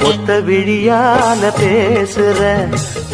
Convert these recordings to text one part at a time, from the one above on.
ஒத்த விழியால பேசுற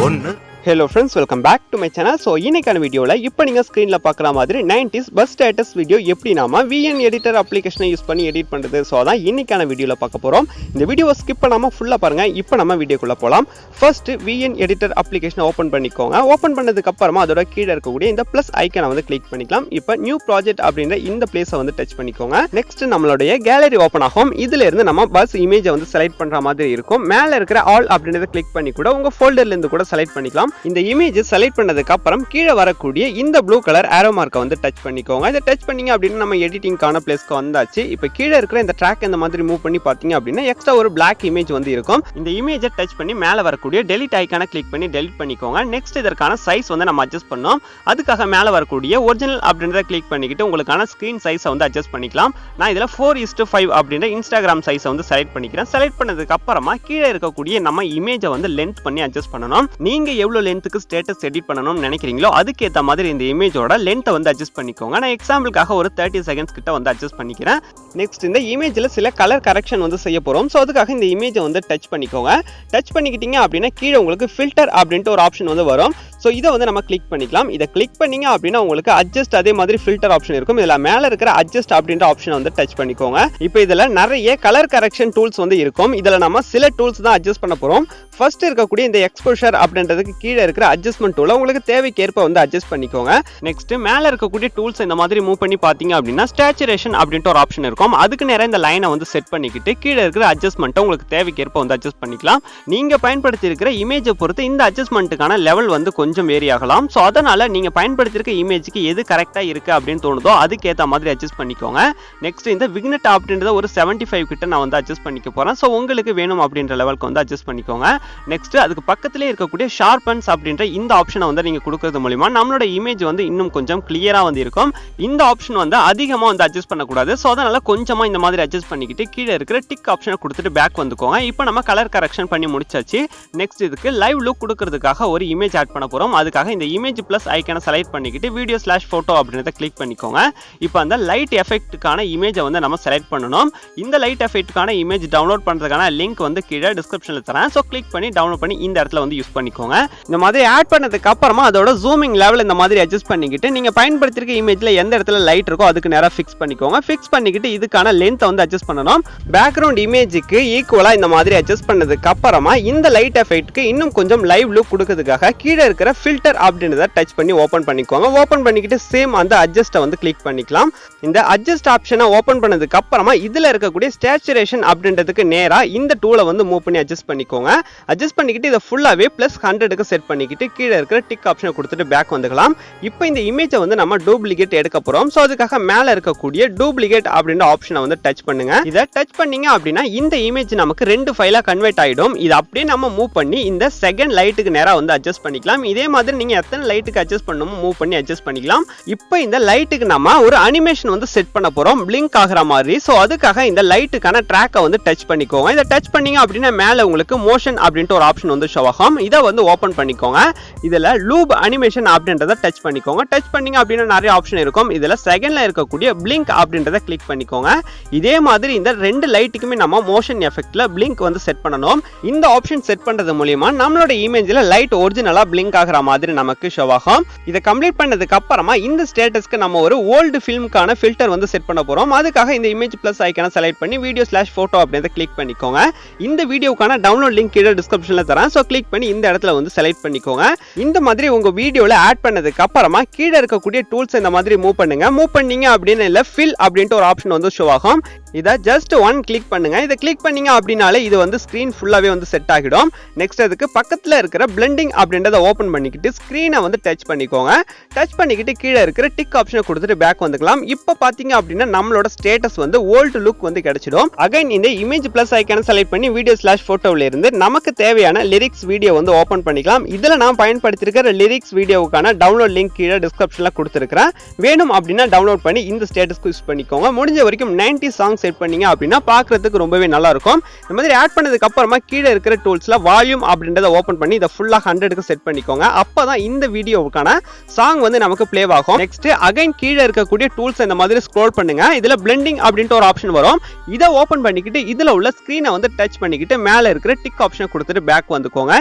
ஒன்னு. Hello friends, welcome back to my channel. So இன்னைக்கான வீடியோவில் இப்போ நீங்கள் ஸ்க்ரீனில் பார்க்குற மாதிரி 90s பஸ் ஸ்டேட்டஸ் வீடியோ எப்படி நாம VN எடிட்டர் அப்ளிகேஷனை யூஸ் பண்ணி எடிட் பண்ணுறது. ஸோ அதான் இன்னைக்கான வீடியோவில் பார்க்க போகிறோம். இந்த வீடியோவை ஸ்கிப் பண்ணாமல் ஃபுல்லாக பாருங்கள். இப்போ நம்ம வீடியோக்குள்ளே போகலாம். ஃபர்ஸ்ட் VN எடிட்டர் அப்ளிகேஷனை ஓப்பன் பண்ணிக்கோங்க. ஓப்பன் பண்ணதுக்கு அப்புறமா அதோட கீழே இருக்கக்கூடிய இந்த ப்ளஸ் ஐக்கனை வந்து கிளிக் பண்ணிக்கலாம். இப்போ நியூ ப்ராஜெக்ட் அப்படின்ற இந்த பிளேஸை வந்து டச் பண்ணிக்கோங்க. நெக்ஸ்ட் நம்மளுடைய கேலரி ஓப்பன் ஆகும். இதுல இருந்து நம்ம பஸ் இமேஜை வந்து செலக்ட் பண்ணுற மாதிரி இருக்கும். மேலே இருக்கிற ஆல் அப்படின்றத கிளிக் பண்ணி கூட உங்கள் ஃபோல்டர்லேருந்து கூட செலக்ட் பண்ணிக்கலாம். இந்த இமேஜ் செலக்ட் பண்ணதுக்கு அப்புறம் கீழே வரக்கூடிய இந்த ப்ளூ கலர் ஆரோ மார்க்கை வந்து டச் பண்ணிக்கோங்க. இதை டச் பண்ணீங்க அப்படின்னா நம்ம எடிட்டிங்கான பிளேஸ்க்கு வந்தாச்சு. இப்போ கீழே இருக்கிற இந்த ட்ராக் இந்த மாதிரி மூவ் பண்ணி பார்த்தீங்க அப்படின்னா எக்ஸ்ட்ரா ஒரு பிளாக் இமேஜ் வந்து இருக்கும். இந்த இமேஜை டச் பண்ணி மேலே வரக்கூடிய டெலிட் ஐக்கான கிளிக் பண்ணி டெலிட் பண்ணிக்கோங்க. நெக்ஸ்ட் இதற்கான சைஸ் வந்து நம்ம அட்ஜஸ்ட் பண்ணோம். அதுக்காக மேலே வரக்கூடிய ஒரிஜினல் அப்படின்றத கிளிக் பண்ணிக்கிட்டு உங்களுக்கான ஸ்கிரீன் சைஸை வந்து அட்ஜஸ்ட் பண்ணிக்கலாம். நான் இதில் 4:5 அப்படின்ற இன்ஸ்டாகிராம் சைஸை வந்து செலக்ட் பண்ணிக்கிறேன். செலக்ட் பண்ணதுக்கு அப்புறமா கீழே இருக்கக்கூடிய நம்ம இமேஜை வந்து லென்த் பண்ணி அட்ஜஸ்ட் பண்ணணும். நீங்க எவ்வளவு லென்த்துக்கு ஸ்டேட்டஸ் எடிட் பண்ணணும்னு நினைக்கிறீங்களோ அதுக்கேற்ற மாதிரி இந்த இமேஜோட லென்த்தை வந்து அட்ஜஸ்ட் பண்ணிக்கோங்க. நான் எக்ஸாம்பிளுக்காக ஒரு 30 செகண்ட்ஸ் கிட்ட வந்து அட்ஜஸ்ட் பண்ணிக்கிறேன். நெக்ஸ்ட் இந்த இமேஜில் சில கலர் கரெக்ஷன் வந்து செய்ய போகிறோம். ஸோ அதுக்காக இந்த இமேஜை வந்து டச் பண்ணிக்கோங்க. டச் பண்ணிக்கிட்டீங்க அப்படின்னா கீழே உங்களுக்கு ஃபில்டர் அப்படின்ட்டு ஒரு ஆப்ஷன் வந்து வரும். ஸோ இதை வந்து நம்ம கிளிக் பண்ணிக்கலாம். இதை கிளிக் பண்ணீங்க அப்படின்னா உங்களுக்கு அட்ஜஸ்ட் அதே மாதிரி ஃபில்டர் ஆப்ஷன் இருக்கும். இதில் மேலே இருக்கிற அட்ஜஸ்ட் அப்படின்ற ஆப்ஷன் வந்து டச் பண்ணிக்கோங்க. இப்போ இதில் நிறைய கலர் கரெக்ஷன் டூல்ஸ் வந்து இருக்கும். இதில் நம்ம சில டூல்ஸ் தான் அட்ஜஸ்ட் பண்ண போகிறோம். ஃபர்ஸ்ட் இருக்கக்கூடிய இந்த எக்ஸ்போஷர் அப்படின்றதுக்கு கீழே இருக்கிற அட்ஜஸ்ட்மெண்ட் டூலை உங்களுக்கு தேவைக்கேற்ப வந்து அட்ஜஸ்ட் பண்ணிக்கோங்க. நெக்ஸ்ட் மேலே இருக்கக்கூடிய டூல்ஸ் இந்த மாதிரி மூவ் பண்ணி பார்த்தீங்க அப்படின்னா ஸ்டேச்சுரேஷன் அப்படின்ட்டு ஒரு ஆப்ஷன் இருக்கும். அதுக்கு நேரம் இந்த லைனை வந்து செட் பண்ணிக்கிட்டு கீழே இருக்கிற அட்ஜஸ்ட்மெண்ட்டை உங்களுக்கு தேவைக்கேற்ப வந்து அட்ஜஸ்ட் பண்ணிக்கலாம். நீங்கள் பயன்படுத்தி இருக்கிற இமேஜை பொறுத்து இந்த அட்ஜஸ்ட்மெண்ட்டுக்கான லெவல் வந்து கொஞ்சம் வேரி ஆகலாம். ஸோ அதனால நீங்கள் பயன்படுத்தியிருக்க இமேஜுக்கு எது கரெக்டாக இருக்குது அப்படின்னு தோணுதோ அதுக்கேற்ற மாதிரி அட்ஜஸ்ட் பண்ணிக்கோங்க. நெக்ஸ்ட் இந்த விக்னெட் அப்படின்றத ஒரு 75 கிட்ட நான் வந்து அட்ஜஸ்ட் பண்ணிக்க போகிறேன். ஸோ உங்களுக்கு வேணும் அப்படின்ற லெவலுக்கு வந்து அட்ஜஸ்ட் பண்ணிக்கோங்க. நெக்ஸ்ட் அதுக்கு பக்கத்திலே இருக்கக்கூடிய ஷார்பன்ஸ் அப்படின்ற இந்த ஆப்ஷனை வந்து நீங்க கொடுக்கிறது மூலமா நம்மளோட இமேஜ் வந்து இன்னும் கொஞ்சம் கிளியரா வந்து இருக்கும். இந்த ஆப்ஷன் வந்து அதிகமா வந்து அட்ஜஸ்ட் பண்ணக்கூடாது. ஸோ அதனால கொஞ்சமா இந்த மாதிரி அட்ஜஸ்ட் பண்ணிக்கிட்டு கீழே இருக்கிற டிக் ஆப்ஷனை கொடுத்துட்டு பேக் வந்துக்கோங்க. இப்போ நம்ம கலர் கரெக்ஷன் பண்ணி முடிச்சாச்சு. நெக்ஸ்ட் இதுக்கு லைவ் லுக் கொடுக்கறதுக்காக ஒரு இமேஜ் ஆட் பண்ண போறோம். அதுக்காக இந்த இமேஜ் பிளஸ் ஐக்கனை செலக்ட் பண்ணிக்கிட்டு வீடியோ/போட்டோ அப்படின்றத கிளிக் பண்ணிக்கோங்க. இப்போ அந்த லைட் எஃபெக்ட்டுக்கான இமேஜை வந்து நம்ம செலக்ட் பண்ணணும். இந்த லைட் எஃபெக்ட்டுக்கான இமேஜ் டவுன்லோட் பண்றதுக்கான லிங்க் வந்து கீழே டிஸ்கிரிப்ஷன்ல தரேன். ஸோ கிளிக் பண்ணி டவுன்லோட் பண்ணி இந்த இடத்துல வந்து யூஸ் பண்ணிக்கோங்க. இந்த மாதிரி ஆட் பண்ணதுக்கு அப்புறமா அதோட ஜூமிங் லெவல் இந்த மாதிரி அட்ஜஸ்ட் பண்ணிக்கிட்டு நீங்க பயன்படுத்திருக்க இமேஜ்ல எந்த இடத்துல லைட் இருக்கோ அதுக்கு நேரா ஃபிக்ஸ் பண்ணிக்கோங்க. ஃபிக்ஸ் பண்ணிக்கிட்டு இதுக்கான லென்த்தை வந்து அட்ஜஸ்ட் பண்ணணும். பேக்ரவுண்ட் இமேஜுக்கு ஈக்குவலா இந்த மாதிரி அட்ஜஸ்ட் பண்ணதுக்கு அப்புறமா இந்த லைட் எஃபெக்ட்க்கு இன்னும் கொஞ்சம் லைவ் லுக் கொடுக்கிறதுக்காக கீழே இருக்கிற ஃபில்டர் அப்படின்றத டச் பண்ணி ஓபன் பண்ணிக்கோங்க. ஓபன் பண்ணிக்கிட்டு சேம் அந்த அட்ஜஸ்ட்டை வந்து கிளிக் பண்ணிக்கலாம். இந்த அட்ஜஸ்ட் ஆப்ஷனை ஓபன் பண்ணதுக்கு அப்புறமா இதுல இருக்கக்கூடிய ஸ்டேச்சுரேஷன் அப்படின்றதுக்கு நேரா இந்த டூலை வந்து மூவ் பண்ணி அட்ஜஸ்ட் பண்ணிக்கோங்க. அட்ஜஸ்ட் பண்ணிக்கிட்டு இதை ஃபுல்லாவே +100க்கு செட் பண்ணிக்கிட்டு கீழே இருக்கிற டிக் ஆப்ஷனை கொடுத்துட்டு பேக் வந்துக்கலாம். இப்போ இந்த இமேஜை வந்து நம்ம டூப்ளிகேட் எடுக்க போறோம். ஸோ அதுக்காக மேலே இருக்கக்கூடிய டூப்ளிகேட் அப்படின்ற ஆப்ஷனை வந்து டச் பண்ணுங்க. இதை டச் பண்ணீங்க அப்படின்னா இந்த இமேஜ் நமக்கு 2 ஃபைலா கன்வெர்ட் ஆயிடும். இதை அப்படியே நம்ம மூவ் பண்ணி இந்த செகண்ட் லைட்டுக்கு நேரா வந்து அட்ஜஸ்ட் பண்ணிக்கலாம். இதே மாதிரி நீங்க எத்தனை லைட்டுக்கு அட்ஜஸ்ட் பண்ணணுமோ மூவ் பண்ணி அட்ஜஸ்ட் பண்ணிக்கலாம். இப்போ இந்த லைட்டுக்கு நம்ம ஒரு அனிமேஷன் வந்து செட் பண்ண போறோம், பிளிங்க் ஆகிற மாதிரி. ஸோ அதுக்காக இந்த லைட்டுக்கான ட்ராக்கை வந்து டச் பண்ணிக்கோங்க. இதை டச் பண்ணீங்க அப்படின்னா மேலே உங்களுக்கு மோஷன் அப்படின்ட்டு ஒரு ஆப்ஷன் வந்து ஷோ ஆகும். இதை வந்து ஓபன் பண்ணிக்கோங்க. இதுல லூப் அனிமேஷன் அப்படின்றத டச் பண்ணிக்கோங்க. டச் பண்ணீங்க அப்படின்னா நிறைய ஆப்ஷன் இருக்கும். இதுல செகண்ட்ல இருக்கக்கூடிய பிளிங்க் அப்படின்றத கிளிக் பண்ணிக்கோங்க. இதே மாதிரி இந்த 2 லைட்டுக்குமே நம்ம மோஷன் எஃபெக்ட்ல பிளிங்க் வந்து செட் பண்ணணும். இந்த ஆப்ஷன் செட் பண்றது மூலமா நம்மளோட இமேஜ்ல லைட் ஒரிஜினலா பிளிங்க் ஆகிற மாதிரி நமக்கு ஷோ ஆகும். இதை கம்ப்ளீட் பண்ணதுக்கு அப்புறமா இந்த ஸ்டேட்டஸ்க்கு நம்ம ஒரு ஓல்டு ஃபிலிம்கான ஃபில்டர் வந்து செட் பண்ண போறோம். அதுக்காக இந்த இமேஜ் பிளஸ் ஐக்கனை செலக்ட் பண்ணி வீடியோ/போட்டோ அப்படின்றத கிளிக் பண்ணிக்கோங்க. இந்த வீடியோக்கான டவுன்லோட் லிங்க் கீழே டிஸ்கிரிப்ஷன்ல தரேன். ஸோ கிளிக் பண்ணி இந்த இடத்துல வந்து செலக்ட் பண்ணிக்கோங்க. இந்த மாதிரி உங்க வீடியோல ஆட் பண்ணதுக்கு அப்புறமா கீழே இருக்கக்கூடிய டூல்ஸ் இந்த மாதிரி மூவ் பண்ணுங்க. மூவ் பண்ணீங்க அப்படின்னு இல்ல ஃபில் அப்படின்ட்டு ஒரு ஆப்ஷன் வந்து ஷோ ஆகும். இதை ஜஸ்ட் 1 கிளிக் பண்ணுங்க. இதை கிளிக் பண்ணீங்க அப்படின்னாலே இது வந்து ஸ்கிரீன் ஃபுல்லாவே வந்து செட் ஆகிடும். நெக்ஸ்ட் அதுக்கு பக்கத்துல இருக்கிற பிளெண்டிங் அப்படின்றத ஓபன் பண்ணிக்கிட்டு ஸ்கிரீனை வந்து டச் பண்ணிக்கோங்க. டச் பண்ணிக்கிட்டு கீழே இருக்கிற டிக் ஆப்ஷனை கொடுத்துட்டு பேக் வந்துக்கலாம். இப்போ பாத்தீங்க அப்படின்னா நம்மளோட ஸ்டேட்டஸ் வந்து ஓல்டு லுக் வந்து கிடைச்சிடும். அகைன் இந்த இமேஜ் பிளஸ் ஐக்கான செலக்ட் பண்ணி வீடியோ/போட்டோல இருந்து நமக்கு தேவையான லிரிக்ஸ் வீடியோ வந்து ஓபன் பண்ணிக்கலாம். இதுல நான் பயன்படுத்தியிருக்கிற லிரிக்ஸ் வீடியோவுக்கான டவுன்லோட் லிங்க் கீழே டிஸ்கிரிப்ஷன்ல கொடுத்துருக்கேன். வேணும் அப்படின்னா டவுன்லோட் பண்ணி இந்த ஸ்டேட்டஸ்க்கு யூஸ் பண்ணிக்கோங்க. முடிஞ்ச வரைக்கும் 90 சாங்ஸ் செட் பண்ணீங்க அப்படின்னா பார்க்கறதுக்கு ரொம்பவே நல்லா இருக்கும். இந்த மாதிரி ஆட் பண்ணதுக்கு அப்புறமா கீழே இருக்கிற டூல்ஸ்ல வால்யூம் அப்படின்றத ஓபன் பண்ணி இதை ஃபுல்லா 100க்கு செட் பண்ணிக்கோங்க. அப்பதான் இந்த வீடியோவுக்கான சாங் வந்து நமக்கு ப்ளே ஆகும். நெக்ஸ்ட் அகைன் கீழே இருக்கக்கூடிய டூல்ஸ் இந்த மாதிரி ஸ்க்ரோல் பண்ணுங்க. இதுல பிளெண்டிங் அப்படின்ற ஒரு ஆப்ஷன் வரும். இதை ஓபன் பண்ணிக்கிட்டு இதுல உள்ள ஸ்கிரீனை வந்து டச் பண்ணிக்கிட்டு மேல இருக்கிற டிக் ஆப்ஷனை கொடுத்துட்டு பேக் வந்துக்கோங்க.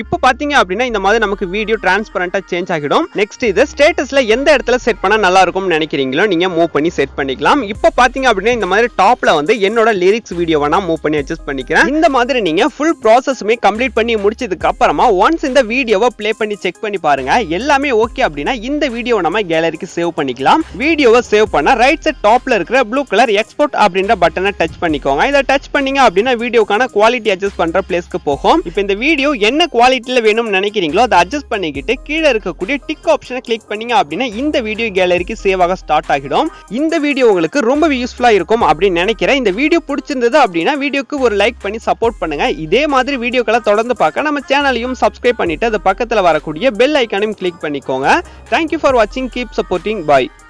இப்போ பாத்தீங்க அப்படின்னா இந்த மாதிரி நமக்கு வீடியோ டிரான்ஸ்பரண்டா சேஞ்ச் ஆகிடும். நெக்ஸ்ட் இது ஸ்டேட்டஸ்ல எந்த இடத்துல செட் பண்ணா நல்லா இருக்கும்னு நினைக்கிறீங்களோ நீங்க மூவ் பண்ணி செட் பண்ணிக்கலாம். இப்போ பாத்தீங்க அப்படின்னா இந்த மாதிரி டாப்ல வந்து என்னோட லிரிக்ஸ் வீடியோவை நான் மூவ் பண்ணி அட்ஜஸ்ட் பண்ணிக்கிறேன். இந்த மாதிரி நீங்க ஃபுல் ப்ராசஸுமே கம்ப்ளீட் பண்ணி முடிச்சதுக்கு அப்புறமா ஒன்ஸ் இந்த வீடியோவை ப்ளே பண்ணி செக் பண்ணி பாருங்க. எல்லாமே ஓகே அப்படின்னா இந்த வீடியோவை நம்ம கேலரிக்கு சேவ் பண்ணிக்கலாம். வீடியோவை சேவ் பண்ண ரைட் சைட் டாப்ல இருக்கிற ப்ளூ கலர் எக்ஸ்போர்ட் அப்படின்ற பட்டனை டச் பண்ணிக்கோங்க. இதை டச் பண்ணீங்க அப்படின்னா வீடியோக்கான குவாலிட்டி அட்ஜஸ்ட் பண்ற பிளேஸ்க்கு போகும். இப்போ இந்த வீடியோ என்ன குவாலிட்டியில வேணும்னு நினைக்கிறீங்களோ அதை அட்ஜஸ்ட் பண்ணிக்கிட்டு கீழே இருக்கக்கூடிய டிக் ஆப்ஷனை கிளிக் பண்ணீங்க அப்படின்னா இந்த வீடியோ கேலரிக்கு சேவ் ஆக ஸ்டார்ட் ஆகிடும். இந்த வீடியோ உங்களுக்கு ரொம்ப யூஸ்ஃபுல்லா இருக்கும் அப்படின்னு நினைக்கிறேன். இந்த வீடியோ பிடிச்சிருந்தது அப்படின்னா வீடியோக்கு ஒரு லைக் பண்ணி சப்போர்ட் பண்ணுங்க. இதே மாதிரி வீடியோக்களை தொடர்ந்து பார்க்க நம்ம சேனலையும் சப்ஸ்கிரைப் பண்ணிட்டு அது பக்கத்துல வரக்கூடிய பெல் ஐகானையும் கிளிக் பண்ணிக்கோங்க. Thank you for watching. Keep supporting. Bye.